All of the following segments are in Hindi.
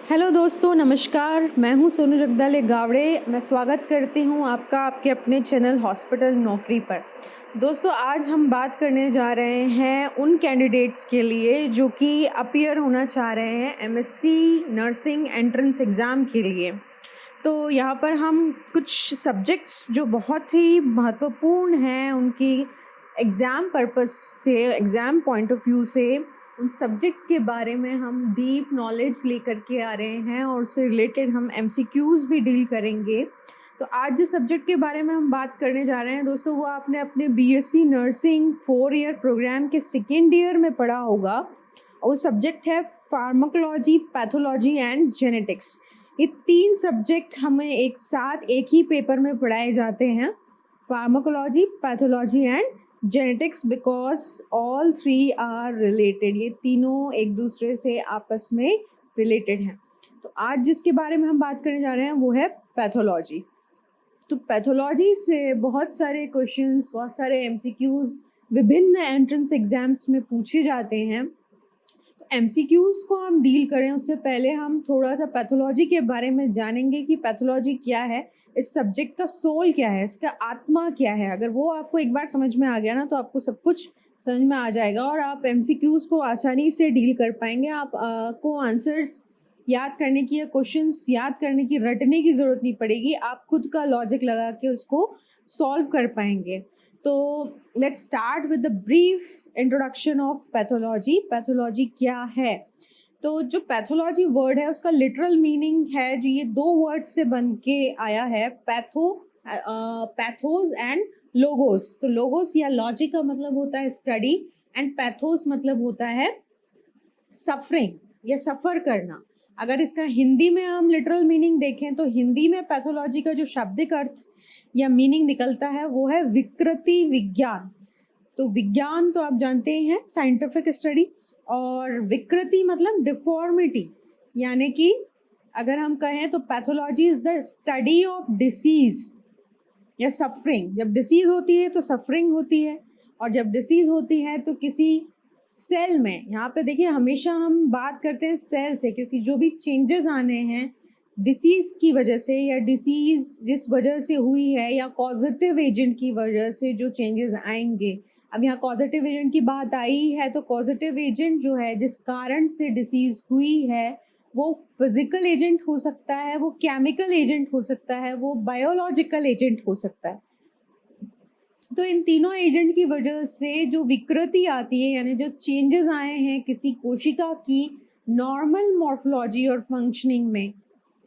हेलो दोस्तों, नमस्कार। मैं हूं सोनू जगदाले गावड़े। मैं स्वागत करती हूं आपका आपके अपने चैनल हॉस्पिटल नौकरी पर। दोस्तों, आज हम बात करने जा रहे हैं उन कैंडिडेट्स के लिए जो कि अपीयर होना चाह रहे हैं एमएससी नर्सिंग एंट्रेंस एग्ज़ाम के लिए। तो यहाँ पर हम कुछ सब्जेक्ट्स जो बहुत ही महत्वपूर्ण हैं उनकी एग्ज़ाम पर्पस से, एग्ज़ाम पॉइंट ऑफ व्यू से, उन सब्जेक्ट्स के बारे में हम डीप नॉलेज लेकर के आ रहे हैं और उससे रिलेटेड हम एमसीक्यूज़ भी डील करेंगे। तो आज जिस सब्जेक्ट के बारे में हम बात करने जा रहे हैं दोस्तों, वो आपने अपने बीएससी नर्सिंग 4 ईयर प्रोग्राम के सेकेंड ईयर में पढ़ा होगा। और वो सब्जेक्ट है फार्माकोलॉजी, पैथोलॉजी एंड जेनेटिक्स। ये 3 सब्जेक्ट हमें एक साथ एक ही पेपर में पढ़ाए जाते हैं, pharmacology, pathology and genetics, because all 3 are related. ये तीनों एक दूसरे से आपस में रिलेटेड हैं। तो आज जिसके बारे में हम बात करने जा रहे हैं वो है पैथोलॉजी। तो पैथोलॉजी से बहुत सारे क्वेश्चंस, बहुत सारे एमसीक्यूज़ विभिन्न एंट्रेंस एग्जाम्स में पूछे जाते हैं। एमसीक्यूज़ को हम डील करें उससे पहले हम थोड़ा सा पैथोलॉजी के बारे में जानेंगे कि पैथोलॉजी क्या है, इस सब्जेक्ट का सोल क्या है, इसका आत्मा क्या है। अगर वो आपको एक बार समझ में आ गया ना, तो आपको सब कुछ समझ में आ जाएगा और आप एमसीक्यूज़ को आसानी से डील कर पाएंगे। आप को आंसर्स याद करने की या क्वेश्चंस याद करने की, रटने की ज़रूरत नहीं पड़ेगी। आप खुद का लॉजिक लगा के उसको सॉल्व कर पाएंगे। तो let's start with the brief introduction of pathology. Pathology क्या है? तो जो पैथोलॉजी वर्ड है उसका लिटरल मीनिंग है, जो ये 2 वर्ड्स से बन के आया है, पैथोस एंड लोगोस। तो लोगोस या लॉजिक का मतलब होता है स्टडी, एंड पैथोस मतलब होता है सफरिंग या सफ़र करना। अगर इसका हिंदी में हम लिटरल मीनिंग देखें तो हिंदी में पैथोलॉजी का जो शाब्दिक अर्थ या मीनिंग निकलता है वो है विकृति विज्ञान। तो विज्ञान तो आप जानते ही हैं, साइंटिफिक स्टडी, और विकृति मतलब डिफॉर्मिटी। यानी कि अगर हम कहें तो pathology is the study of disease या सफरिंग। जब डिसीज होती है तो सफरिंग होती है, और जब डिसीज होती है तो किसी सेल में, यहाँ पे देखिए हमेशा हम बात करते हैं सेल से, क्योंकि जो भी चेंजेस आने हैं डिसीज़ की वजह से, या डिसीज़ जिस वजह से हुई है, या कॉजेटिव एजेंट की वजह से जो चेंजेस आएंगे। अब यहाँ कॉजेटिव एजेंट की बात आई है, तो कॉजेटिव एजेंट जो है जिस कारण से डिसीज़ हुई है वो फिजिकल एजेंट हो सकता है, वो केमिकल एजेंट हो सकता है, वो बायोलॉजिकल एजेंट हो सकता है। तो इन तीनों एजेंट की वजह से जो विकृति आती है, यानी जो चेंजेस आए हैं किसी कोशिका की नॉर्मल मॉर्फोलॉजी और फंक्शनिंग में,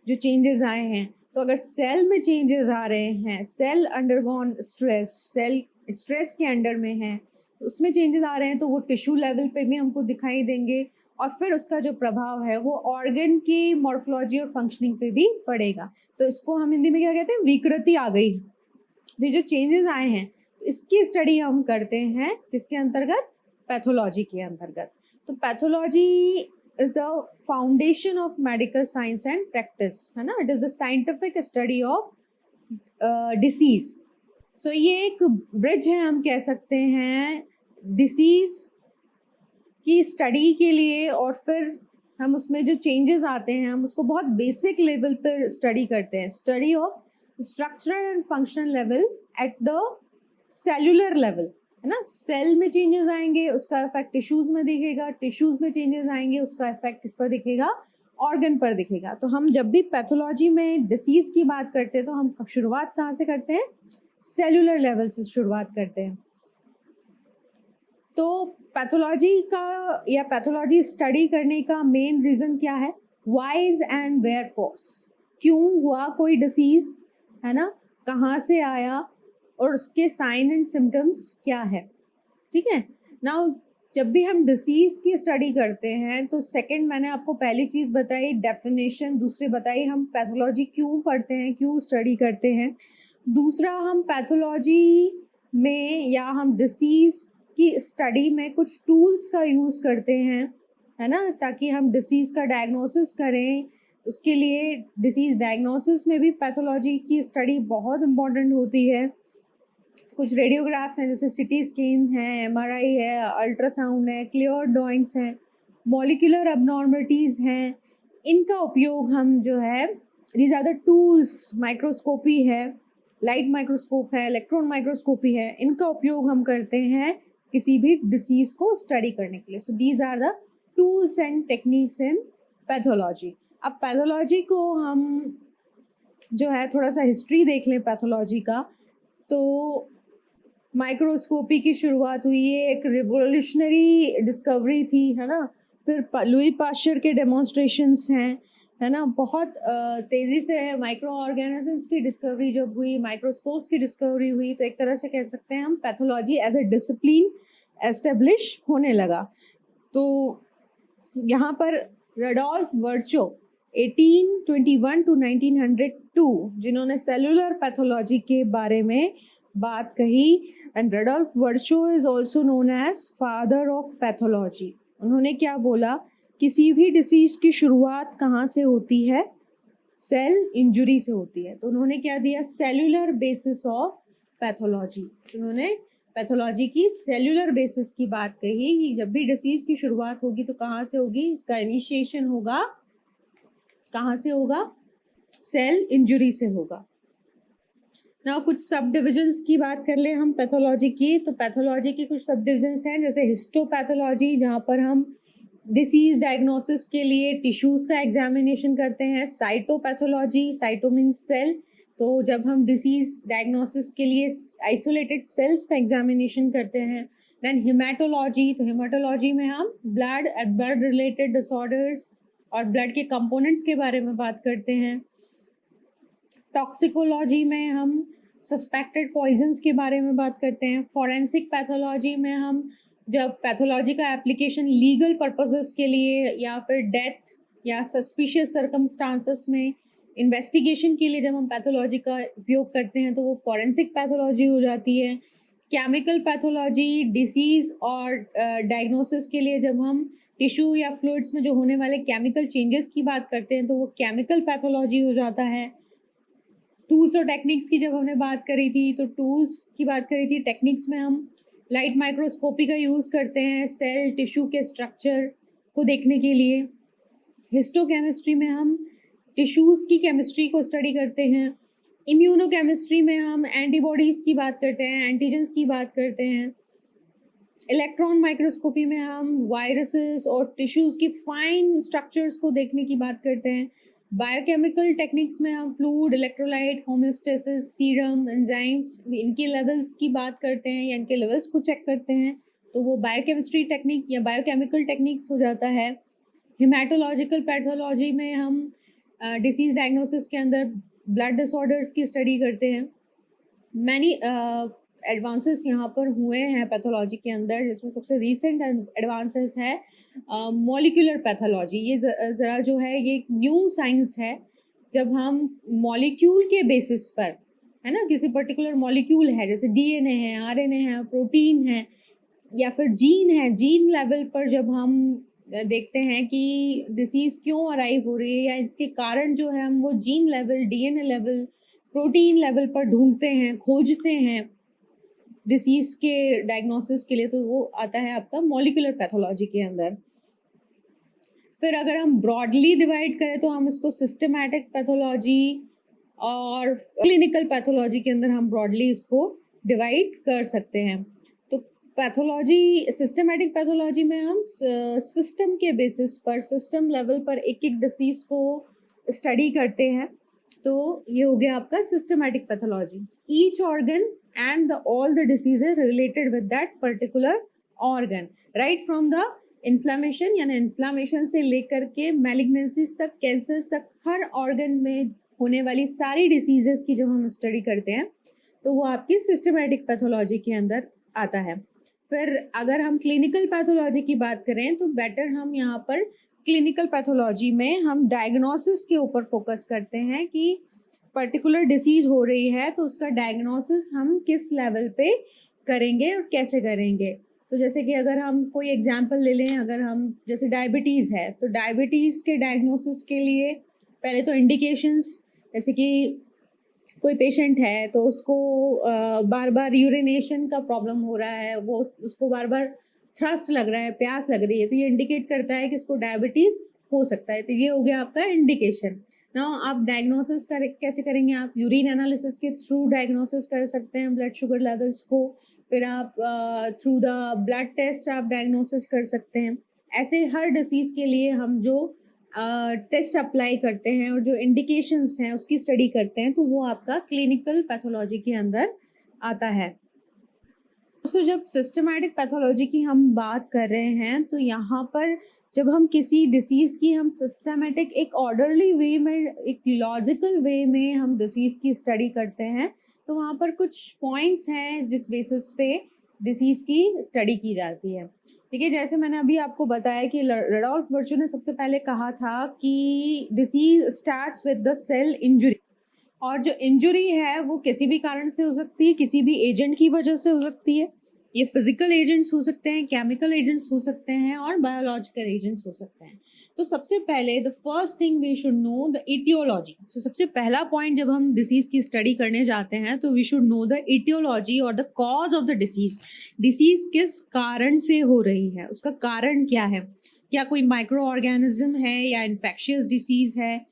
जो चेंजेस आए हैं, तो अगर सेल में चेंजेस आ रहे हैं, cell undergone stress, cell stress के अंडर में है, तो उसमें चेंजेस आ रहे हैं, तो वो टिश्यू लेवल पे भी हमको दिखाई देंगे, और फिर उसका जो प्रभाव है वो ऑर्गन की मॉर्फोलॉजी और फंक्शनिंग पे भी पड़ेगा। तो इसको हम हिंदी में क्या कहते हैं? विकृति आ गई। तो ये जो चेंजेस आए हैं इसकी स्टडी हम करते हैं किसके अंतर्गत? पैथोलॉजी के अंतर्गत। तो pathology is the foundation of medical science and practice, है ना। It is the scientific study of disease. So ये एक ब्रिज है, हम कह सकते हैं, डिसीज की स्टडी के लिए, और फिर हम उसमें जो चेंजेस आते हैं हम उसको बहुत बेसिक लेवल पर स्टडी करते हैं, study of structural and functional level at the cellular level, है ना। सेल में चेंजेस आएंगे उसका इफेक्ट टिश्यूज में दिखेगा, टिश्यूज में चेंजेस आएंगे उसका इफेक्ट किस पर दिखेगा? ऑर्गन पर दिखेगा। तो हम जब भी पैथोलॉजी में डिसीज की बात करते हैं तो हम शुरुआत कहाँ से करते हैं? सेल्यूलर लेवल से शुरुआत करते हैं। तो पैथोलॉजी का या पैथोलॉजी स्टडी करने का मेन रीज़न क्या है? Whys and wherefores. क्यों हुआ कोई डिसीज़, है ना, कहाँ से आया, और उसके साइन एंड सिम्टम्स क्या है। ठीक है। नाउ जब भी हम डिसीज़ की स्टडी करते हैं तो सेकंड मैंने आपको पहली चीज़ बताई डेफिनेशन, दूसरी बताई हम पैथोलॉजी क्यों पढ़ते हैं, क्यों स्टडी करते हैं। दूसरा, हम पैथोलॉजी में या हम डिसीज़ की स्टडी में कुछ टूल्स का यूज़ करते हैं, है ना, ताकि हम डिसीज़ का डायग्नोसिस करें। उसके लिए डिसीज़ डायग्नोसिस में भी पैथोलॉजी की स्टडी बहुत इम्पॉर्टेंट होती है। कुछ रेडियोग्राफ्स हैं, जैसे सिटी स्कैन है, एमआरआई है, अल्ट्रासाउंड है, क्लियर ड्राइंग्स हैं, मॉलिक्यूलर एबनॉर्मलिटीज़ हैं। इनका उपयोग हम जो है, these are the tools, microscopy है, लाइट माइक्रोस्कोप है, इलेक्ट्रॉन माइक्रोस्कोपी है, इनका उपयोग हम करते हैं किसी भी डिसीज़ को स्टडी करने के लिए. So these are the tools and techniques in pathology. अब पैथोलॉजी को हम जो है थोड़ा सा हिस्ट्री देख लें पैथोलॉजी का, तो माइक्रोस्कोपी की शुरुआत हुई, ये एक रिवोल्यूशनरी डिस्कवरी थी, है ना. फिर लुई पाश्चर के डेमोन्स्ट्रेशंस हैं, है ना. बहुत तेज़ी से माइक्रो ऑर्गेनिजम्स की डिस्कवरी जब हुई, माइक्रोस्कोप्स की डिस्कवरी हुई, तो एक तरह से कह सकते हैं हम pathology as a discipline establish होने लगा. तो यहाँ पर रडोल्फ वर्चो 1821 to 1902 जिन्होंने सेलुलर पैथोलॉजी के बारे में बात कही, and Rudolf Virchow is also known as father of pathology. उन्होंने क्या बोला, किसी भी डिसीज की शुरुआत कहाँ से होती है, सेल इंजुरी से होती है. तो उन्होंने क्या दिया, सेलुलर बेसिस ऑफ पैथोलॉजी. उन्होंने पैथोलॉजी की सेल्यूलर बेसिस की बात कही कि जब भी डिसीज की शुरुआत होगी तो कहाँ से होगी, इसका इनिशिएशन होगा कहाँ से होगा, सेल इंजुरी से होगा. नाउ कुछ सब डिविजन्स की बात कर ले हम पैथोलॉजी की. तो पैथोलॉजी की कुछ सब डिविजन्स हैं, जैसे हिस्टोपैथोलॉजी, जहाँ पर हम डिसीज डायग्नोसिस के लिए टिश्यूज़ का एग्जामिनेशन करते हैं. साइटोपैथोलॉजी, साइटो मीन्स सेल, तो जब हम डिसीज डायग्नोसिस के लिए आइसोलेटेड सेल्स का एग्जामिनेशन करते हैं. देन हिमेटोलॉजी, तो हिमेटोलॉजी में हम ब्लड रिलेटेड डिसऑर्डर्स और ब्लड के कंपोनेंट्स के बारे में बात करते हैं. टॉक्सिकोलॉजी में हम सस्पेक्टेड पॉइजन्स के बारे में बात करते हैं. फॉरेंसिक पैथोलॉजी में हम जब पैथोलॉजी का एप्लीकेशन लीगल पर्पसेस के लिए या फिर डेथ या सस्पिशियस सर्कमस्टांसेस में इन्वेस्टिगेशन के लिए जब हम पैथोलॉजी का उपयोग करते हैं तो वो फॉरेंसिक पैथोलॉजी हो जाती है. केमिकल पैथोलॉजी, डिसीज़ और डायग्नोसिस के लिए जब हम टिश्यू या फ्लूइड्स में जो होने वाले केमिकल चेंजेस की बात करते हैं तो वो केमिकल पैथोलॉजी हो जाता है. टूल्स और टेक्निक्स की जब हमने बात करी थी तो टूल्स की बात करी थी, टेक्निक्स में हम लाइट माइक्रोस्कोपी का यूज़ करते हैं सेल टिश्यू के स्ट्रक्चर को देखने के लिए. हिस्टोकेमिस्ट्री में हम टिश्यूज़ की केमिस्ट्री को स्टडी करते हैं. इम्यूनोकेमिस्ट्री में हम एंटीबॉडीज़ की बात करते हैं, एंटीजन्स की बात करते हैं. इलेक्ट्रॉन माइक्रोस्कोपी में हम वायरसेस और टिश्यूज़ की फाइन स्ट्रक्चर्स को देखने की बात करते हैं. बायोकेमिकल टेक्निक्स में हम fluid, electrolyte, homeostasis, serum, enzymes, इनके लेवल्स की बात करते हैं या इनके लेवल्स को चेक करते हैं, तो वो बायोकेमिस्ट्री टेक्निक या बायोकेमिकल टेक्निक्स हो जाता है. हिमेटोलॉजिकल पैथोलॉजी में हम डिसीज़ डायग्नोसिस के अंदर ब्लड डिसऑर्डर्स की स्टडी करते हैं. मैनी एडवांसेस यहाँ पर हुए हैं पैथोलॉजी के अंदर, जिसमें सबसे रीसेंट एडवांसेस है मॉलिक्यूलर पैथोलॉजी. ये ज़रा जो है ये एक न्यू साइंस है, जब हम मॉलिक्यूल के बेसिस पर, है ना, किसी पर्टिकुलर मॉलिक्यूल है जैसे डीएनए है, आरएनए है, प्रोटीन है या फिर जीन है, जीन लेवल पर जब हम देखते हैं कि डिसीज़ क्यों अराइव हो रही है या इसके कारण जो है हम वो gene level, DNA level, protein level पर ढूंढते हैं, खोजते हैं डिसीज़ के डायग्नोसिस के लिए, तो वो आता है आपका मॉलिक्यूलर पैथोलॉजी के अंदर. फिर अगर हम ब्रॉडली डिवाइड करें तो हम इसको सिस्टमैटिक पैथोलॉजी और क्लिनिकल पैथोलॉजी के अंदर हम ब्रॉडली इसको डिवाइड कर सकते हैं. तो पैथोलॉजी, सिस्टमैटिक पैथोलॉजी में हम सिस्टम के बेसिस पर, सिस्टम लेवल पर एक एक डिसीज़ को स्टडी करते हैं. तो ये हो गया आपका systematic pathology. Each organ and all the diseases related with that particular organ, right from the inflammation, यानी इन्फ्लामेशन से लेकर के मैलिग्नेंसीज तक, कैंसर्स तक, हर ऑर्गन में होने वाली सारी डिसीजेस की जब हम स्टडी करते हैं तो वो आपकी सिस्टमैटिक पैथोलॉजी के अंदर आता है. फिर अगर हम क्लिनिकल पैथोलॉजी की बात करें तो बेटर हम यहाँ पर क्लिनिकल पैथोलॉजी में हम डायग्नोसिस के ऊपर फोकस करते हैं कि पर्टिकुलर डिसीज़ हो रही है तो उसका डायग्नोसिस हम किस लेवल पे करेंगे और कैसे करेंगे. तो जैसे कि अगर हम कोई एग्जांपल ले लें, अगर हम जैसे डायबिटीज़ है तो डायबिटीज़ के डायग्नोसिस के लिए पहले तो इंडिकेशंस, जैसे कि कोई पेशेंट है तो उसको बार बार यूरिनेशन का प्रॉब्लम हो रहा है, वो उसको बार बार थ्रस्ट लग रहा है, प्यास लग रही है, तो ये इंडिकेट करता है कि इसको डायबिटीज़ हो सकता है। तो ये हो गया आपका इंडिकेशन। नाउ आप डायग्नोसिस कैसे करेंगे? आप यूरिन एनालिसिस के थ्रू डायग्नोसिस कर सकते हैं ब्लड शुगर लेवल्स को, फिर आप थ्रू द ब्लड टेस्ट आप डायग्नोसिस कर सकते हैं। ऐसे हर डिसीज़ के लिए हम जो टेस्ट अप्लाई करते हैं और जो इंडिकेशंस हैं उसकी स्टडी करते हैं, तो वो आपका क्लिनिकल पैथोलॉजी के अंदर आता है। दोस्तों, जब सिस्टमैटिक पैथोलॉजी की हम बात कर रहे हैं, तो यहाँ पर जब हम किसी डिसीज़ की हम सिस्टमैटिक एक ऑर्डरली वे में, एक लॉजिकल वे में हम डिसीज़ की स्टडी करते हैं, तो वहाँ पर कुछ पॉइंट्स हैं जिस बेसिस पे डिसीज़ की स्टडी की जाती है। ठीक है, जैसे मैंने अभी आपको बताया कि रडोल्फ वर्चू ने सबसे पहले कहा था कि disease starts with the cell injury, और जो इंजुरी है वो किसी भी कारण से हो सकती है, किसी भी एजेंट की वजह से हो सकती है। ये फिजिकल एजेंट्स हो सकते हैं, केमिकल एजेंट्स हो सकते हैं और बायोलॉजिकल एजेंट्स हो सकते हैं। तो सबसे पहले the first thing we should know the aetiology. So सबसे पहला पॉइंट, जब हम डिसीज की स्टडी करने जाते हैं तो we should know the aetiology और the cause of the disease. Disease किस कारण से हो रही है, उसका कारण क्या है? क्या कोई माइक्रो ऑर्गेनिज्म है, या इन्फेक्शियस डिसीज है,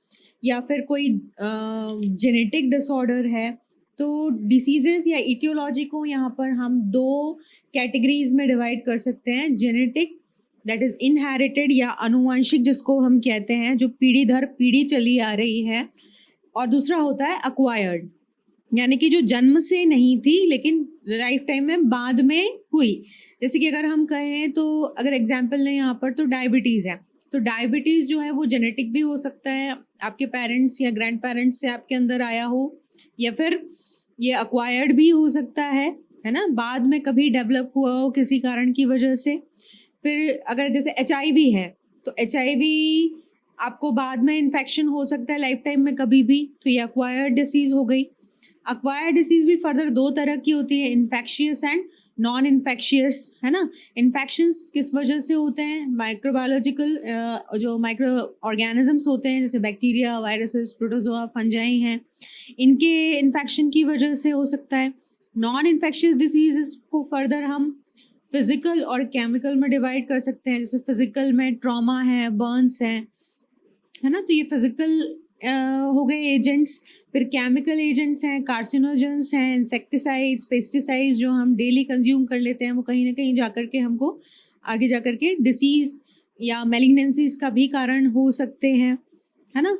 या फिर कोई जेनेटिक डिसऑर्डर है? तो डिसीजेस या इटियोलॉजी को यहाँ पर हम दो कैटेगरीज में डिवाइड कर सकते हैं। जेनेटिक, दैट इज इनहेरिटेड या अनुवांशिक जिसको हम कहते हैं, जो पीढ़ी दर पीढ़ी चली आ रही है, और दूसरा होता है अक्वायर्ड, यानी कि जो जन्म से नहीं थी लेकिन लाइफ टाइम में बाद में हुई। जैसे कि अगर हम कहें, तो अगर एग्जाम्पल लें यहाँ पर, तो डायबिटीज़ है, तो डायबिटीज़ जो है वो जेनेटिक भी हो सकता है, आपके पेरेंट्स या ग्रैंड पेरेंट्स से आपके अंदर आया हो, या फिर ये अक्वायर्ड भी हो सकता है ना, बाद में कभी डेवलप हुआ हो किसी कारण की वजह से। फिर अगर जैसे HIV है, तो HIV आपको बाद में इन्फेक्शन हो सकता है लाइफ टाइम में कभी भी, तो ये अक्वायर्ड डिसीज़ हो गई। अक्वायर्ड डिसीज़ भी फर्दर दो तरह की होती है, इन्फेक्शियस एंड नॉन इन्फेक्शियस, है ना। इन्फेक्शंस किस वजह से होते हैं? माइक्रोबायोलॉजिकल जो माइक्रो ऑर्गेनिजम्स होते हैं, जैसे बैक्टीरिया, वायरसेस, प्रोटोजोआ, फंजाई हैं, इनके इन्फेक्शन की वजह से हो सकता है। नॉन इन्फेक्शियस डिसीज़ को फर्दर हम फिजिकल और केमिकल में डिवाइड कर सकते हैं। जैसे फिजिकल में ट्रॉमा है, बर्न्स है ना, तो ये फिजिकल हो गए एजेंट्स। फिर केमिकल एजेंट्स हैं, कार्सिनोजेंस हैं, इंसेक्टिसाइड्स, पेस्टिसाइड्स जो हम डेली कंज्यूम कर लेते हैं, वो कहीं ना कहीं जाकर के हमको आगे जाकर के डिसीज़ या मेलिग्नेंसीज का भी कारण हो सकते हैं, है ना।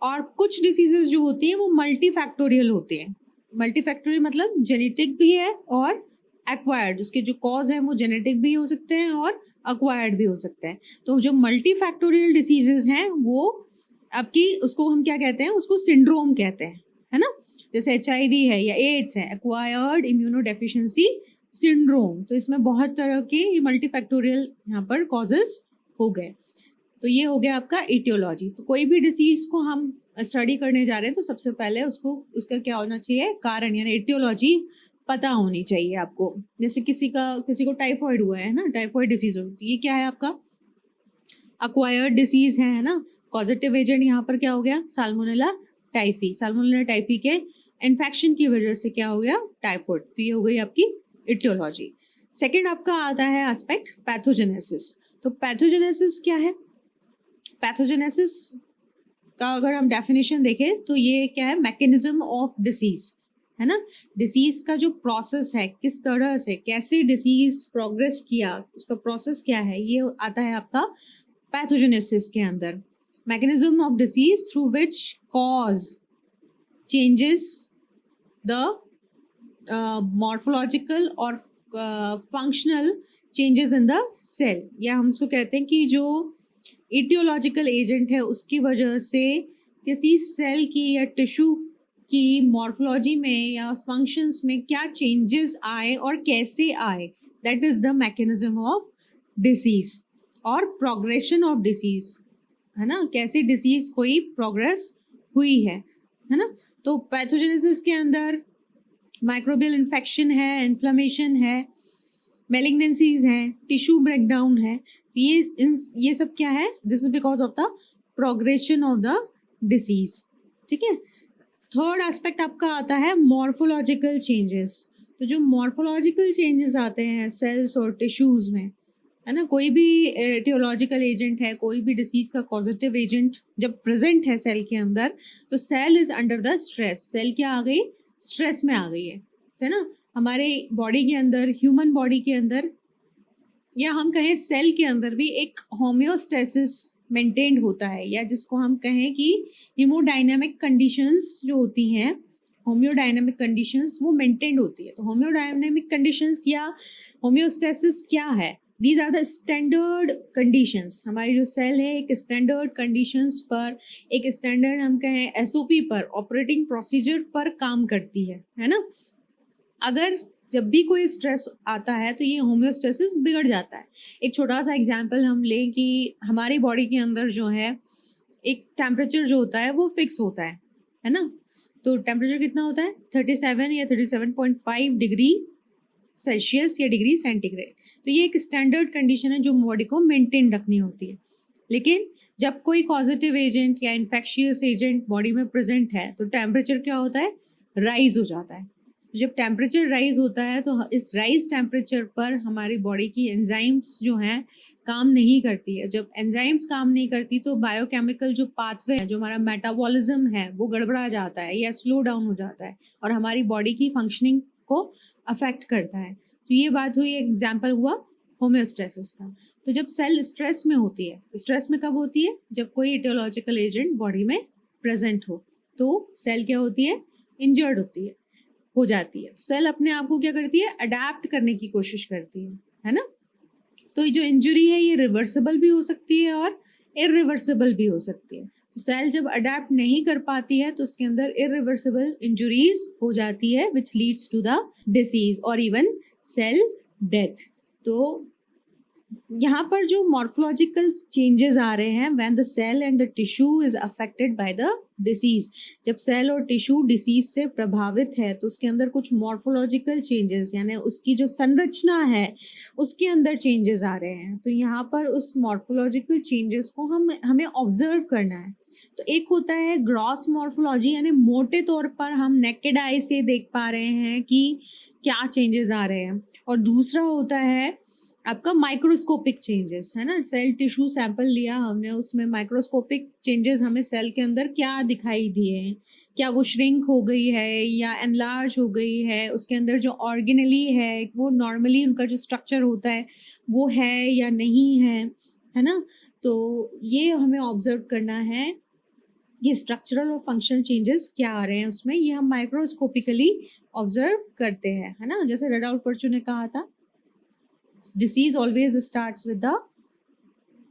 और कुछ डिसीजेज जो होती हैं वो मल्टीफैक्टोरियल होते हैं। मल्टीफैक्टोरियल मतलब जेनेटिक भी है और एक्वायर्ड, उसके जो कॉज हैं वो जेनेटिक भी हो सकते हैं और एक्वायर्ड भी हो सकते हैं। तो जो मल्टीफैक्टोरियल डिसीजेज हैं वो आपकी, उसको हम क्या कहते हैं, उसको सिंड्रोम कहते हैं, है ना। जैसे HIV है या एड्स है, एक्वायर्ड इम्यूनोडेफिशिएंसी सिंड्रोम। तो इसमें बहुत तरह के मल्टीफैक्टोरियल यहाँ पर कॉजेज हो गए। तो ये हो गया आपका इटियोलॉजी। तो कोई भी डिसीज को हम स्टडी करने जा रहे हैं तो सबसे पहले उसका क्या होना चाहिए? कारण, यानी इटियोलॉजी पता होनी चाहिए आपको। जैसे किसी को टाइफॉइड हुआ है ना, टाइफॉइड डिसीज होती है, ये क्या है आपका? अक्वायर्ड डिसीज है ना। पॉजिटिव एजेंट यहाँ पर क्या हो गया? Salmonella typhi. साल्मोनेला टाइफी के इन्फेक्शन की वजह से क्या हो गया? टाइफॉइड। तो ये हो गई आपकी इटियोलॉजी। सेकेंड आपका आता है एस्पेक्ट पैथोजेनेसिस। तो पैथोजेनेसिस क्या है? पैथोजेनेसिस का अगर हम डेफिनेशन देखें तो ये क्या है? मैकेनिज्म ऑफ डिसीज, है ना। डिसीज का जो प्रोसेस है, किस तरह से, कैसे डिसीज प्रोग्रेस किया, उसका प्रोसेस क्या है, ये आता है आपका पैथोजेनेसिस के अंदर। Mechanism of disease through which cause changes the morphological और functional changes in the cell, या हम उसको कहते हैं कि जो इटियोलॉजिकल एजेंट है उसकी वजह से किसी सेल की या टिश्यू की मॉर्फोलॉजी में या फंक्शंस में क्या चेंजेस आए और कैसे आए, that is the mechanism of disease. और प्रोग्रेशन ऑफ डिसीज, है ना, कैसे डिसीज कोई प्रोग्रेस हुई है ना। तो पैथोजेनेसिस के अंदर माइक्रोबियल इन्फेक्शन है, इन्फ्लेमेशन है, मेलिग्नेंसीज हैं, टिश्यू ब्रेकडाउन है, ये सब क्या है? This is because of the progression of the disease. ठीक है। थर्ड एस्पेक्ट आपका आता है मॉर्फोलॉजिकल चेंजेस। तो जो मॉर्फोलॉजिकल चेंजेस आते हैं सेल्स और टिश्यूज में, है ना। कोई भी एटियोलॉजिकल एजेंट है, कोई भी डिसीज का कॉजेटिव एजेंट जब प्रेजेंट है सेल के अंदर, तो cell is under the stress. Cell क्या आ गई, स्ट्रेस में आ गई है ना। हमारे बॉडी के अंदर, ह्यूमन बॉडी के अंदर, या हम कहें सेल के अंदर भी एक होम्योस्टेसिस मेंटेन्ड होता है, या जिसको हम कहें कि हीमोडायनेमिक कंडीशंस जो होती हैं, होम्योडायनेमिक कंडीशंस वो मेंटेन्ड होती है। तो होम्योडायनेमिक कंडीशंस या होम्योस्टेसिस क्या है, these are the standard conditions. हमारी जो सेल है एक स्टैंडर्ड कंडीशंस पर, एक स्टैंडर्ड हम कहें एसओपी पर, ऑपरेटिंग प्रोसीजर पर काम करती है ना। अगर जब भी कोई स्ट्रेस आता है तो ये होम्योस्टेसिस बिगड़ जाता है। एक छोटा सा एग्जांपल हम लें कि हमारी बॉडी के अंदर जो है एक टेम्परेचर जो होता है वो फिक्स होता है ना। तो टेम्परेचर कितना होता है, 37 या 37.5 डिग्री सेल्सियस या डिग्री सेंटीग्रेड। तो ये एक स्टैंडर्ड कंडीशन है जो बॉडी को मेंटेन रखनी होती है। लेकिन जब कोई पॉजिटिव एजेंट या इन्फेक्शियस एजेंट बॉडी में प्रेजेंट है तो टेम्परेचर क्या होता है, राइज हो जाता है। जब टेम्परेचर राइज होता है तो इस राइज टेम्परेचर पर हमारी बॉडी की एंजाइम्स जो हैं काम नहीं करती है। जब एंजाइम्स काम नहीं करती तो बायोकेमिकल जो पाथवे है, जो हमारा मेटाबॉलिज्म है, वो गड़बड़ा जाता है या स्लो डाउन हो जाता है और हमारी बॉडी की फंक्शनिंग को अफेक्ट करता है। तो ये बात हुई, एग्जाम्पल हुआ होम्योस्टेसिस का। तो जब सेल स्ट्रेस में होती है, स्ट्रेस में कब होती है, जब कोई एटियोलॉजिकल एजेंट बॉडी में प्रेजेंट हो, तो सेल क्या होती है, इंजर्ड होती है, हो जाती है। सेल अपने आप को क्या करती है, अडेप्ट करने की कोशिश करती है ना। तो जो इंजरी है ये रिवर्सिबल भी हो सकती है और इरिवर्सिबल भी हो सकती है। तो सेल जब अडेप्ट नहीं कर पाती है तो उसके अंदर इरिवर्सिबल इंजरीज हो जाती है which leads to the disease और इवन सेल डेथ। तो यहाँ पर जो मॉर्फोलॉजिकल चेंजेस आ रहे हैं, when the cell and the tissue is affected by the disease, जब सेल और टिश्यू डिसीज से प्रभावित है तो उसके अंदर कुछ मॉर्फोलॉजिकल चेंजेस, यानी उसकी जो संरचना है उसके अंदर चेंजेस आ रहे हैं। तो यहाँ पर उस मॉर्फोलॉजिकल चेंजेस को हमें ऑब्जर्व करना है। तो एक होता है ग्रॉस मॉर्फोलॉजी, यानी मोटे तौर पर हम नेकेड आई से देख पा रहे हैं कि क्या चेंजेस आ रहे हैं, और दूसरा होता है आपका माइक्रोस्कोपिक चेंजेस, है ना। सेल टिश्यू सैंपल लिया हमने, उसमें माइक्रोस्कोपिक चेंजेस हमें सेल के अंदर क्या दिखाई दिए हैं, क्या वो श्रिंक हो गई है या एनलार्ज हो गई है, उसके अंदर जो ऑर्गेनली है वो नॉर्मली उनका जो स्ट्रक्चर होता है वो है या नहीं है ना। तो ये हमें ऑब्जर्व करना है, ये स्ट्रक्चरल और फंक्शनल चेंजेस क्या आ रहे हैं उसमें, ये हम माइक्रोस्कोपिकली ऑब्जर्व करते हैं, है ना। जैसे रेडॉल्फ पर्चू ने कहा था, disease always starts with the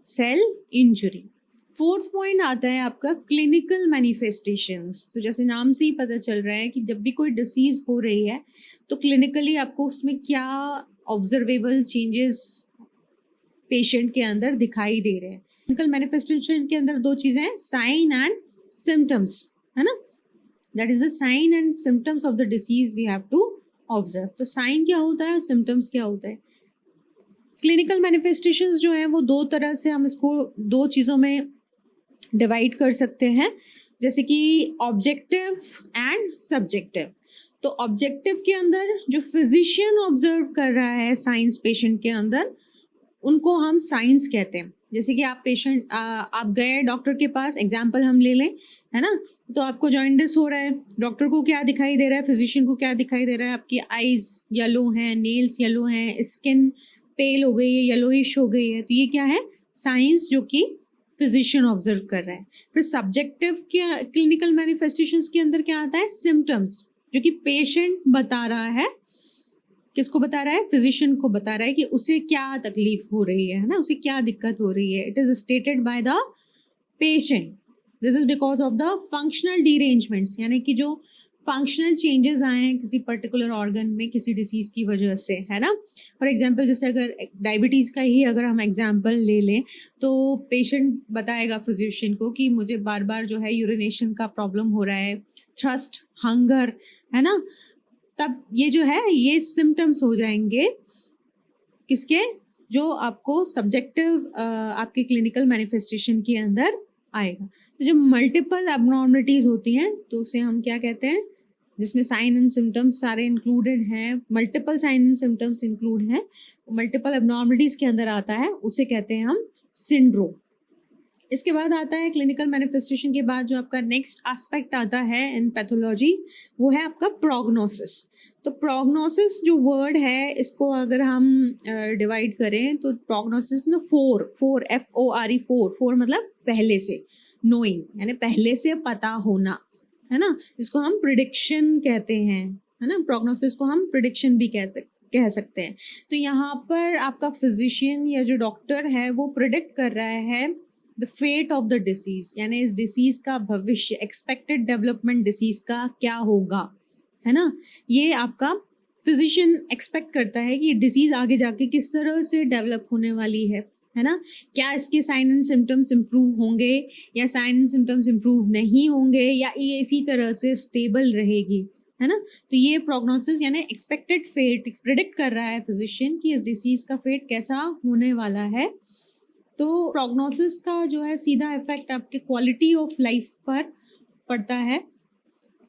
cell injury। Fourth point आता है आपका क्लिनिकल मैनिफेस्टेशंस। तो जैसे नाम से ही पता चल रहा है कि जब भी कोई डिसीज हो रही है तो क्लिनिकली आपको उसमें क्या ऑब्जर्वेबल चेंजेस पेशेंट के अंदर दिखाई दे रहे हैं। क्लिनिकल मैनिफेस्टेशन के अंदर दो चीज़ें हैं, साइन एंड सिम्टम्स, है ना। That is the sign and symptoms of the disease we have to observe. तो साइन क्या होता है, सिम्टम्स क्या होता है। क्लिनिकल मैनिफेस्टेशंस जो है वो दो तरह से हम इसको दो चीज़ों में डिवाइड कर सकते हैं, जैसे कि ऑब्जेक्टिव एंड सब्जेक्टिव। तो ऑब्जेक्टिव के अंदर जो फिजिशियन ऑब्जर्व कर रहा है साइंस पेशेंट के अंदर, उनको हम साइंस कहते हैं। जैसे कि आप गए डॉक्टर के पास, एग्जाम्पल हम ले लें, है ना। तो आपको जॉइंडिस हो रहा है, डॉक्टर को क्या दिखाई दे रहा है, फिजिशियन को क्या दिखाई दे रहा है, आपकी आईज येलो हैं, नेल्स येलो हैं, स्किन पेल हो गई है, येलोइश हो गई है। तो ये क्या है, साइंस जो कि फिजिशियन ऑब्जर्व कर रहा है। फिर सब्जेक्टिव के क्लिनिकल मैनिफेस्टेशंस के अंदर क्या आता है, सिम्टम्स, जो कि पेशेंट बता रहा है, किसको बता रहा है, फिजिशियन को बता रहा है कि उसे क्या तकलीफ हो रही है ना, उसे क्या दिक्कत हो रही है। It is stated by the patient, this is because of the functional derangements, यानी कि जो फंक्शनल चेंजेस आए हैं किसी पर्टिकुलर ऑर्गन में किसी डिसीज़ की वजह से, है ना। फॉर एग्जांपल जैसे अगर डायबिटीज़ का ही अगर हम एग्जांपल ले लें तो पेशेंट बताएगा फिजिशियन को कि मुझे बार बार जो है यूरिनेशन का प्रॉब्लम हो रहा है, थ्रस्ट, हंगर, है ना। तब ये जो है ये सिम्टम्स हो जाएंगे किसके, जो आपको सब्जेक्टिव आपके क्लिनिकल मैनिफेस्टेशन के अंदर आएगा। तो जब मल्टीपल एबनॉर्मलिटीज़ होती हैं तो उसे हम क्या कहते हैं, जिसमें साइन एंड सिम्टम्स सारे इंक्लूडेड हैं, multiple sign and symptoms include हैं, मल्टीपल एबनॉर्मलिटीज़ के अंदर आता है, उसे कहते हैं हम सिंड्रोम। इसके बाद आता है क्लिनिकल मैनिफेस्टेशन के बाद जो आपका नेक्स्ट एस्पेक्ट आता है इन पैथोलॉजी, वो है आपका प्रोग्नोसिस। तो प्रोग्नोसिस जो वर्ड है, इसको अगर हम डिवाइड करें तो प्रोग्नोसिस ना फोर FORE, फोर मतलब पहले से, नोइंग यानी पहले से पता होना, है ना, जिसको हम प्रिडिक्शन कहते हैं, है ना, प्रोग्नोसिस को हम प्रिडिक्शन भी कह सकते हैं। तो यहाँ पर आपका फिजिशियन या जो डॉक्टर है वो प्रिडिक्ट कर रहा है the fate of the disease, यानी इस डिसीज का भविष्य, एक्सपेक्टेड डेवलपमेंट डिसीज का क्या होगा, है ना। ये आपका फिजिशियन एक्सपेक्ट करता है कि डिसीज आगे जाके किस तरह से डेवलप होने वाली है ना, क्या इसके साइन एंड सिम्टम्स इम्प्रूव होंगे या साइन एंड सिम्टम्स इम्प्रूव नहीं होंगे, या ये इसी तरह से स्टेबल रहेगी, है ना। तो ये प्रोग्नोसिस यानी एक्सपेक्टेड फेट प्रिडिक्ट कर रहा है फिजिशियन कि इस डिसीज का फेट कैसा होने वाला है। तो प्रोग्नोसिस का जो है सीधा इफेक्ट आपके क्वालिटी ऑफ लाइफ पर पड़ता है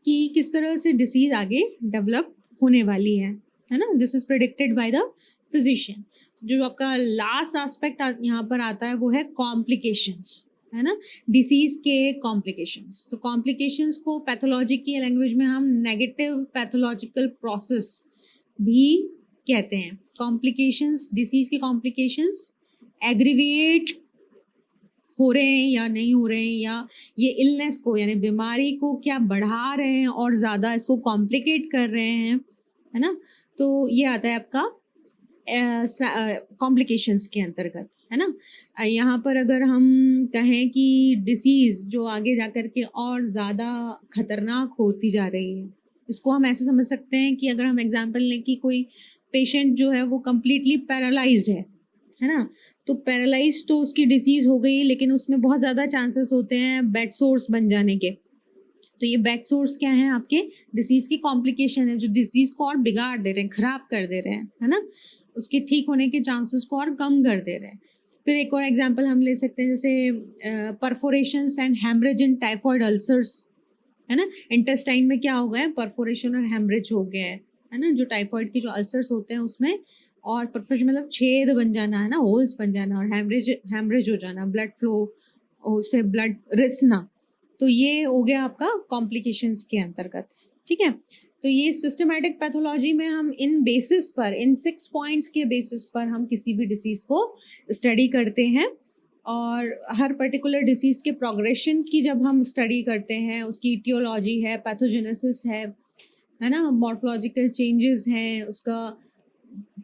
कि किस तरह से डिसीज आगे डेवलप होने वाली है ना। This is predicted by the physician. जो आपका लास्ट एस्पेक्ट यहाँ पर आता है वो है कॉम्प्लिकेशंस, है ना, डिसीज के कॉम्प्लिकेशंस। तो कॉम्प्लिकेशंस को पैथोलॉजी की लैंग्वेज में हम नेगेटिव पैथोलॉजिकल प्रोसेस भी कहते हैं। कॉम्प्लिकेशंस, डिसीज के कॉम्प्लिकेशंस एग्रीवेट हो रहे हैं या नहीं हो रहे हैं, या ये इलनेस को यानी बीमारी को क्या बढ़ा रहे हैं और ज़्यादा इसको कॉम्प्लिकेट कर रहे हैं, है ना। तो ये आता है आपका कॉम्प्लिकेशंस के अंतर्गत, है ना। यहाँ पर अगर हम कहें कि डिसीज़ जो आगे जा कर के और ज़्यादा खतरनाक होती जा रही है, इसको हम ऐसे समझ सकते हैं कि अगर हम एग्जांपल लें कि कोई पेशेंट जो है वो कम्प्लीटली पैरालाइज्ड है ना, तो पैरालाइज तो उसकी डिसीज़ हो गई, लेकिन उसमें बहुत ज़्यादा चांसेस होते हैं बेड सोर्स बन जाने के। तो ये बेड सोर्स क्या है, आपके डिसीज़ की कॉम्प्लिकेशन है जो डिसीज़ को और बिगाड़ दे रहे हैं, ख़राब कर दे रहे हैं, है ना, उसके ठीक होने के चांसेस को और कम कर दे रहे हैं। फिर एक और एग्जांपल हम ले सकते हैं, जैसे perforations and haemorrhage in typhoid ulcers, है ना। इंटेस्टाइन में क्या हो गया है, परफोरेशन और हेमरेज हो गया है ना, जो टाइफॉइड के जो अल्सर्स होते हैं उसमें, और परफोरेशन मतलब छेद बन जाना, है ना, होल्स बन जाना, और हेमरेज हो जाना, ब्लड फ्लो से ब्लड रिसना। तो ये हो गया आपका कॉम्प्लिकेशंस के अंतर्गत, ठीक है। तो ये सिस्टमैटिक पैथोलॉजी में हम इन बेसिस पर, इन 6 पॉइंट्स के बेसिस पर हम किसी भी डिसीज़ को स्टडी करते हैं, और हर पर्टिकुलर डिसीज़ के प्रोग्रेशन की जब हम स्टडी करते हैं, उसकी इटियोलॉजी है, पैथोजेनेसिस है ना, मॉर्फोलॉजिकल चेंजेस हैं, उसका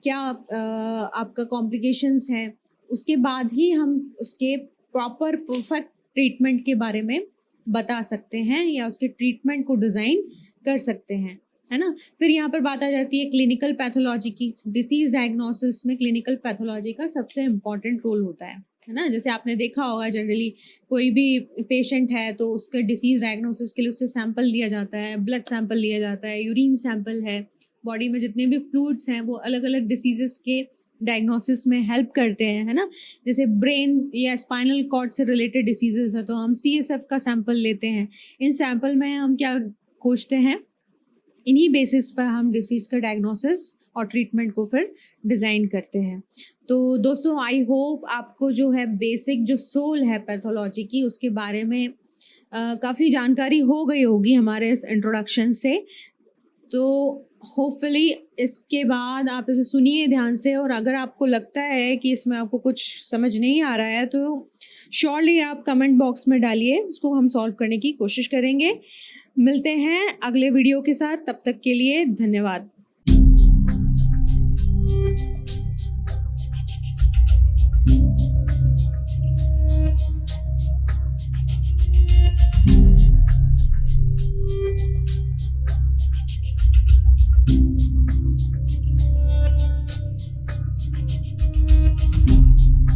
क्या आपका कॉम्प्लिकेशंस हैं, उसके बाद ही हम उसके प्रॉपर परफेक्ट ट्रीटमेंट के बारे में बता सकते हैं या उसके ट्रीटमेंट को डिज़ाइन कर सकते हैं, है ना। फिर यहाँ पर बात आ जाती है क्लिनिकल पैथोलॉजी की। डिसीज़ डायग्नोसिस में क्लिनिकल पैथोलॉजी का सबसे इम्पॉर्टेंट रोल होता है ना। जैसे आपने देखा होगा जनरली कोई भी पेशेंट है तो उसके डिसीज़ डायग्नोसिस के लिए उससे सैंपल लिया जाता है, ब्लड सैंपल लिया जाता है, यूरिन सैंपल है, बॉडी में जितने भी फ्लूइड्स हैं वो अलग अलग डिसीजेस के डायग्नोसिस में हेल्प करते हैं, है ना। जैसे ब्रेन या स्पाइनल कॉर्ड से रिलेटेड डिसीजेस है तो हम CSF का सैंपल लेते हैं। इन सैंपल में हम क्या खोजते हैं, इन्हीं बेसिस पर हम डिसीज़ का डायग्नोसिस और ट्रीटमेंट को फिर डिज़ाइन करते हैं। तो दोस्तों, आई होप आपको जो है बेसिक जो सोल है पैथोलॉजी की, उसके बारे में काफ़ी जानकारी हो गई होगी हमारे इस इंट्रोडक्शन से। तो होपफुली इसके बाद आप इसे सुनिए ध्यान से, और अगर आपको लगता है कि इसमें आपको कुछ समझ नहीं आ रहा है तो श्योरली आप कमेंट बॉक्स में डालिए, उसको हम सॉल्व करने की कोशिश करेंगे। मिलते हैं अगले वीडियो के साथ, तब तक के लिए धन्यवाद।